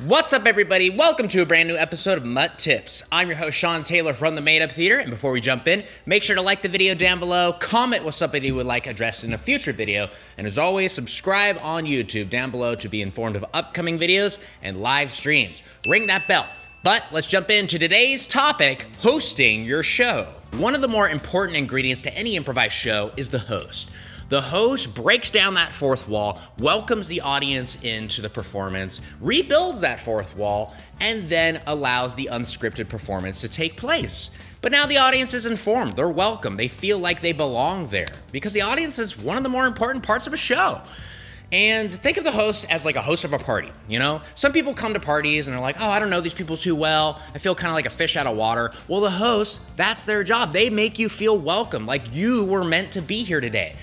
What's up, everybody? Welcome to a brand new episode of MUT Tips. I'm your host, Sean Taylor from the Made Up Theater, and before we jump in, make sure to like the video down below, comment what something you would like addressed in a future video, and as always, subscribe on YouTube down below to be informed of upcoming videos and live streams. Ring that bell. But let's jump into today's topic, hosting your show. One of the more important ingredients to any improvised show is the host. The host breaks down that fourth wall, welcomes the audience into the performance, rebuilds that fourth wall, and then allows the unscripted performance to take place. But now the audience is informed, they're welcome, they feel like they belong there, because the audience is one of the more important parts of a show. And think of the host as like a host of a party, you know? Some people come to parties and they're like, oh, I don't know these people too well. I feel kind of like a fish out of water. Well, the host, that's their job. They make you feel welcome, like you were meant to be here today.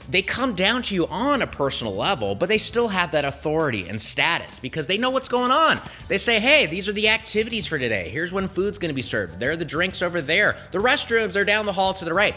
They come down to you on a personal level, but they still have that authority and status because they know what's going on. They say, hey, these are the activities for today. Here's when food's gonna be served. There are the drinks over there. The restrooms are down the hall to the right.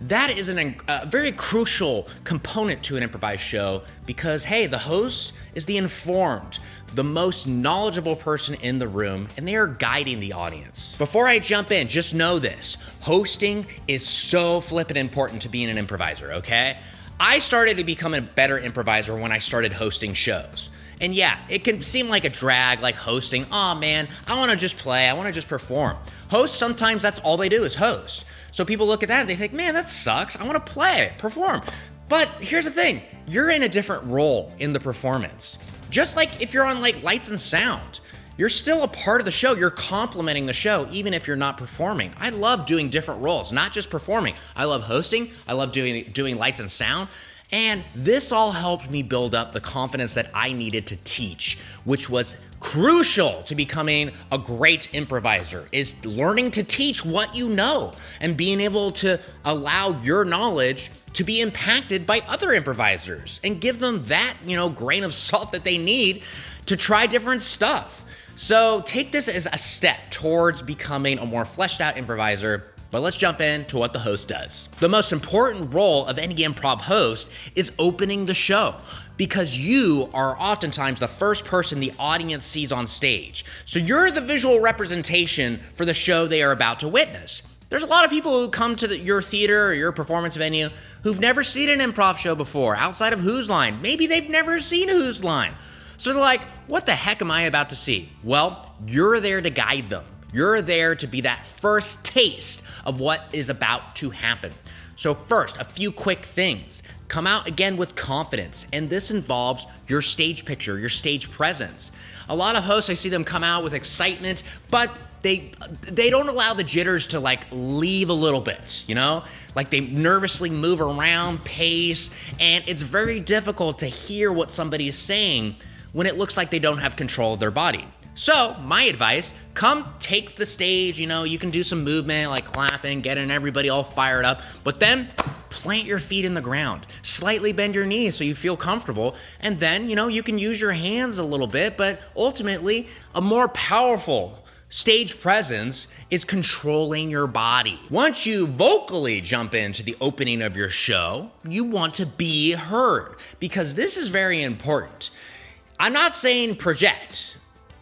That is a very crucial component to an improvised show because, hey, the host is the informed, the most knowledgeable person in the room, and they are guiding the audience. Before I jump in, just know this. Hosting is so flippin' important to being an improviser, okay? I started to become a better improviser when I started hosting shows. And yeah, it can seem like a drag, like hosting. Oh man, I wanna just play, I wanna just perform. Hosts, sometimes that's all they do is host. So people look at that and they think, man, that sucks. I wanna play, perform. But here's the thing, you're in a different role in the performance. Just like if you're on like lights and sound, you're still a part of the show. You're complementing the show, even if you're not performing. I love doing different roles, not just performing. I love hosting. I love doing lights and sound. And this all helped me build up the confidence that I needed to teach, which was crucial to becoming a great improviser, is learning to teach what you know and being able to allow your knowledge to be impacted by other improvisers and give them that, grain of salt that they need to try different stuff. So take this as a step towards becoming a more fleshed out improviser, but let's jump into what the host does. The most important role of any improv host is opening the show because you are oftentimes the first person the audience sees on stage. So you're the visual representation for the show they are about to witness. There's a lot of people who come to your theater or your performance venue who've never seen an improv show before outside of Whose Line. Maybe they've never seen Whose Line. So they're like, what the heck am I about to see? Well, you're there to guide them. You're there to be that first taste of what is about to happen. So first, a few quick things. Come out again with confidence, and this involves your stage picture, your stage presence. A lot of hosts, I see them come out with excitement, but they don't allow the jitters to like leave a little bit, Like they nervously move around, pace, and it's very difficult to hear what somebody is saying when it looks like they don't have control of their body. So my advice, come take the stage, you can do some movement like clapping, getting everybody all fired up, but then plant your feet in the ground, slightly bend your knees so you feel comfortable, and then, you can use your hands a little bit, but ultimately a more powerful stage presence is controlling your body. Once you vocally jump into the opening of your show, you want to be heard because this is very important. I'm not saying project.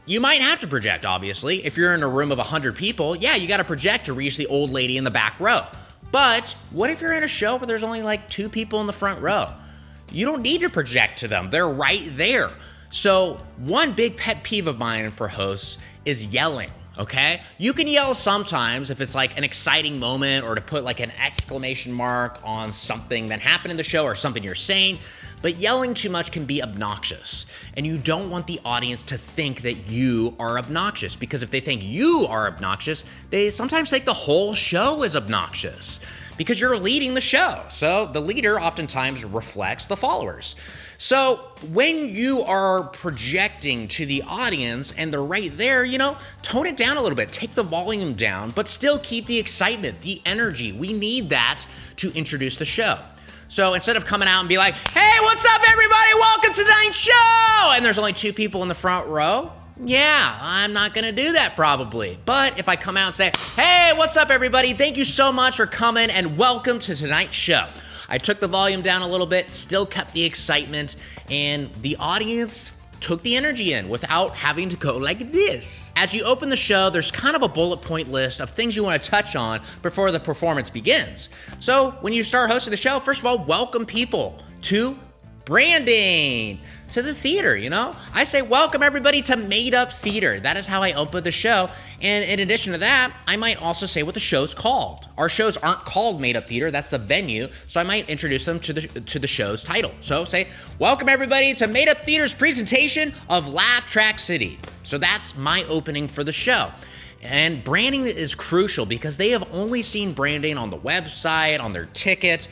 You might have to project, obviously. If you're in a room of 100 people, yeah, you gotta project to reach the old lady in the back row. But what if you're in a show where there's only like 2 people in the front row? You don't need to project to them, they're right there. So one big pet peeve of mine for hosts is yelling, okay? You can yell sometimes if it's like an exciting moment or to put like an exclamation mark on something that happened in the show or something you're saying, but yelling too much can be obnoxious. And you don't want the audience to think that you are obnoxious because if they think you are obnoxious, they sometimes think the whole show is obnoxious because you're leading the show. So the leader oftentimes reflects the followers. So when you are projecting to the audience and they're right there, tone it down a little bit, take the volume down, but still keep the excitement, the energy. We need that to introduce the show. So instead of coming out and be like, hey, what's up everybody? Welcome to tonight's show. And there's only 2 people in the front row. Yeah, I'm not gonna do that probably. But if I come out and say, hey, what's up everybody? Thank you so much for coming and welcome to tonight's show. I took the volume down a little bit, still kept the excitement, and the audience took the energy in without having to go like this. As you open the show, there's kind of a bullet point list of things you want to touch on before the performance begins. So when you start hosting the show, first of all, welcome people to branding, to the theater, I say welcome everybody to Made Up Theater. That is how I open the show. And in addition to that, I might also say what the show's called. Our shows aren't called Made Up Theater, that's the venue, so I might introduce them to the show's title. So say, welcome everybody to Made Up Theater's presentation of Laugh Track City. So that's my opening for the show. And branding is crucial because they have only seen branding on the website, on their ticket,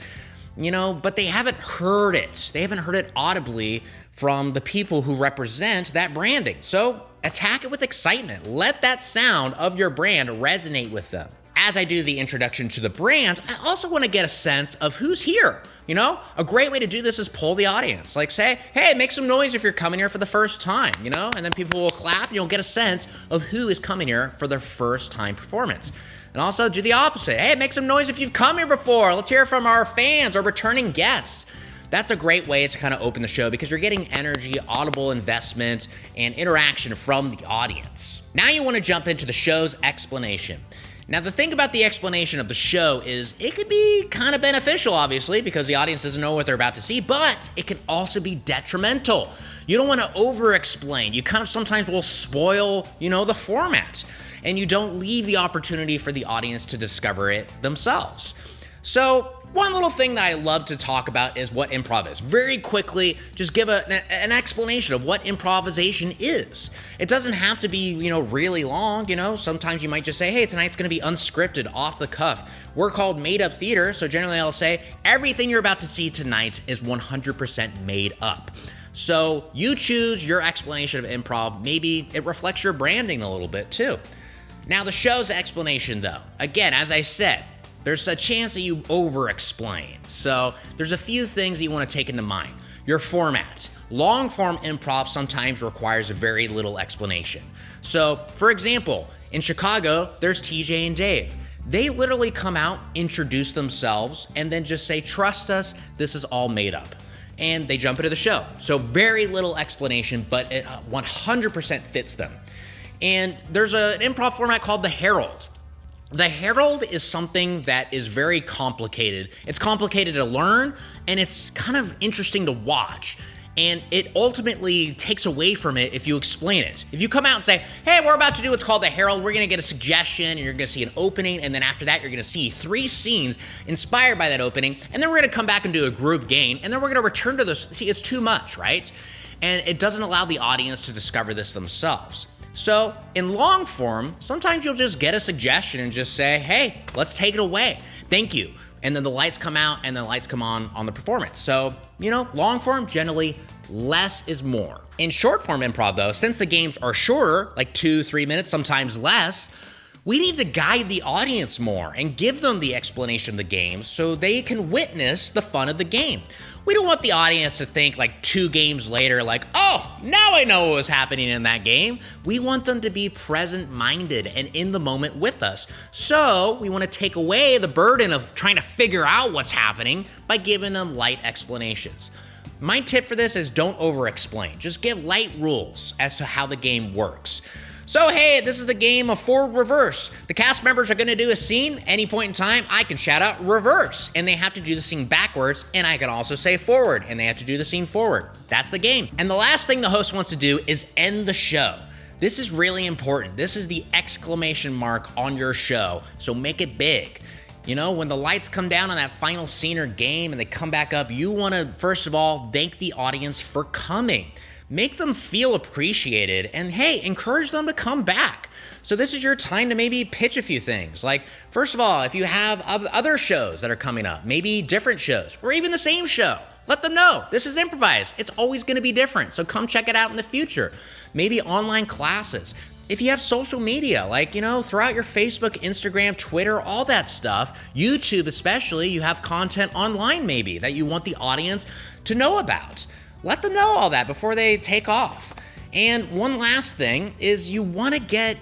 but they haven't heard it. They haven't heard it audibly from the people who represent that branding. So attack it with excitement. Let that sound of your brand resonate with them. As I do the introduction to the brand, I also want to get a sense of who's here. A great way to do this is poll the audience. Like say, hey, make some noise if you're coming here for the first time, and then people will clap and you'll get a sense of who is coming here for their first time performance. And also do the opposite. Hey, make some noise if you've come here before. Let's hear from our fans or returning guests. That's a great way to kind of open the show because you're getting energy, audible investment, and interaction from the audience. Now you want to jump into the show's explanation. Now, the thing about the explanation of the show is it could be kind of beneficial, obviously, because the audience doesn't know what they're about to see, but it can also be detrimental. You don't want to over-explain. You kind of sometimes will spoil, the format, and you don't leave the opportunity for the audience to discover it themselves. So, one little thing that I love to talk about is what improv is. Very quickly, just give an explanation of what improvisation is. It doesn't have to be, really long, Sometimes you might just say, hey, tonight's gonna be unscripted, off the cuff. We're called Made Up Theater, so generally I'll say, everything you're about to see tonight is 100% made up. So you choose your explanation of improv. Maybe it reflects your branding a little bit too. Now the show's explanation though, again, as I said, there's a chance that you over-explain. So there's a few things that you want to take into mind. Your format. Long-form improv sometimes requires very little explanation. So, for example, in Chicago, there's TJ and Dave. They literally come out, introduce themselves, and then just say, trust us, this is all made up. And they jump into the show. So very little explanation, but it 100% fits them. And there's an improv format called the Herald. The Herald is something that is very complicated. It's complicated to learn, and it's kind of interesting to watch. And it ultimately takes away from it if you explain it. If you come out and say, hey, we're about to do what's called the Herald, we're gonna get a suggestion, and you're gonna see an opening, and then after that, you're gonna see 3 scenes inspired by that opening, and then we're gonna come back and do a group gain, and then we're gonna return to those. See, it's too much, right? And it doesn't allow the audience to discover this themselves. So in long form, sometimes you'll just get a suggestion and just say, hey, let's take it away. Thank you. And then the lights come out and the lights come on the performance. So, long form, generally less is more. In short form improv though, since the games are shorter, like 2-3 minutes, sometimes less, we need to guide the audience more and give them the explanation of the games so they can witness the fun of the game. We don't want the audience to think like 2 games later, like, oh, now I know what was happening in that game. We want them to be present-minded and in the moment with us. So we want to take away the burden of trying to figure out what's happening by giving them light explanations. My tip for this is don't over-explain. Just give light rules as to how the game works. So, hey, this is the game of forward reverse. The cast members are gonna do a scene. Any point in time, I can shout out reverse, and they have to do the scene backwards, and I can also say forward, and they have to do the scene forward. That's the game. And the last thing the host wants to do is end the show. This is really important. This is the exclamation mark on your show, so make it big. When the lights come down on that final scene or game and they come back up, you wanna, first of all, thank the audience for coming. Make them feel appreciated, and hey, encourage them to come back. So this is your time to maybe pitch a few things. Like, first of all, if you have other shows that are coming up, maybe different shows, or even the same show, let them know. This is improvised. It's always gonna be different, so come check it out in the future. Maybe online classes. If you have social media, like, throw out your Facebook, Instagram, Twitter, all that stuff, YouTube especially, you have content online maybe that you want the audience to know about. Let them know all that before they take off. And one last thing is you want to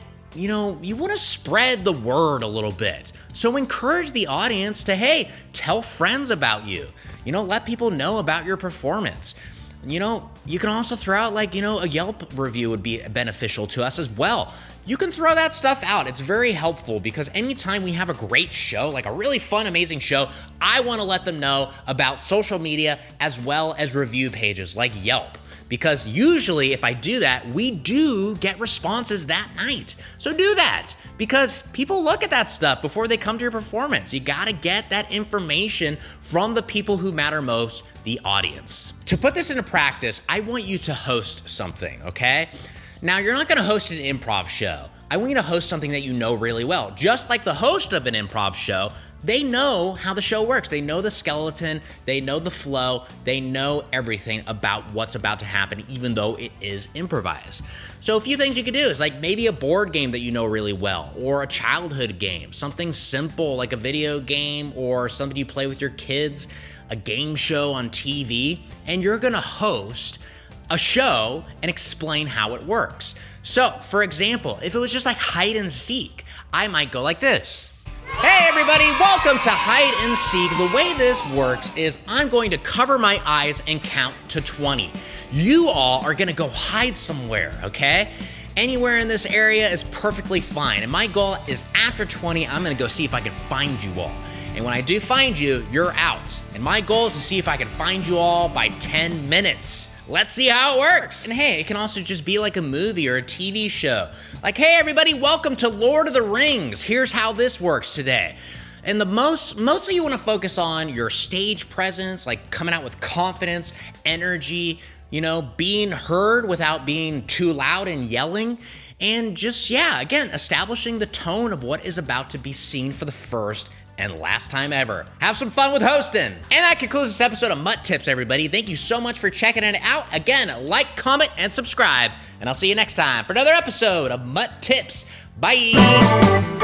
spread the word a little bit. So encourage the audience to, hey, tell friends about you. Let people know about your performance. You can also throw out a Yelp review would be beneficial to us as well. You can throw that stuff out. It's very helpful because anytime we have a great show, like a really fun, amazing show, I want to let them know about social media as well as review pages like Yelp. Because usually if I do that, we do get responses that night. So do that because people look at that stuff before they come to your performance. You gotta get that information from the people who matter most, the audience. To put this into practice, I want you to host something, okay? Now, you're not gonna host an improv show. I want you to host something that you know really well. Just like the host of an improv show, they know how the show works. They know the skeleton, they know the flow, they know everything about what's about to happen, even though it is improvised. So a few things you could do is maybe a board game that you know really well, or a childhood game, something simple like a video game or something you play with your kids, a game show on TV, and you're gonna host a show and explain how it works. So, for example, if it was just like hide and seek, I might go like this. Hey everybody, welcome to Hide and Seek. The way this works is I'm going to cover my eyes and count to 20. You all are gonna go hide somewhere, okay? Anywhere in this area is perfectly fine. And my goal is after 20, I'm gonna go see if I can find you all. And when I do find you, you're out. And my goal is to see if I can find you all by 10 minutes. Let's see how it works. And hey, it can also just be like a movie or a TV show. Like, hey everybody, welcome to Lord of the Rings. Here's how this works today. And mostly you wanna focus on your stage presence, like coming out with confidence, energy, being heard without being too loud and yelling. And just, again, establishing the tone of what is about to be seen for the first and last time ever. Have some fun with hosting. And that concludes this episode of MUT Tips, everybody. Thank you so much for checking it out. Again, like, comment, and subscribe. And I'll see you next time for another episode of MUT Tips. Bye.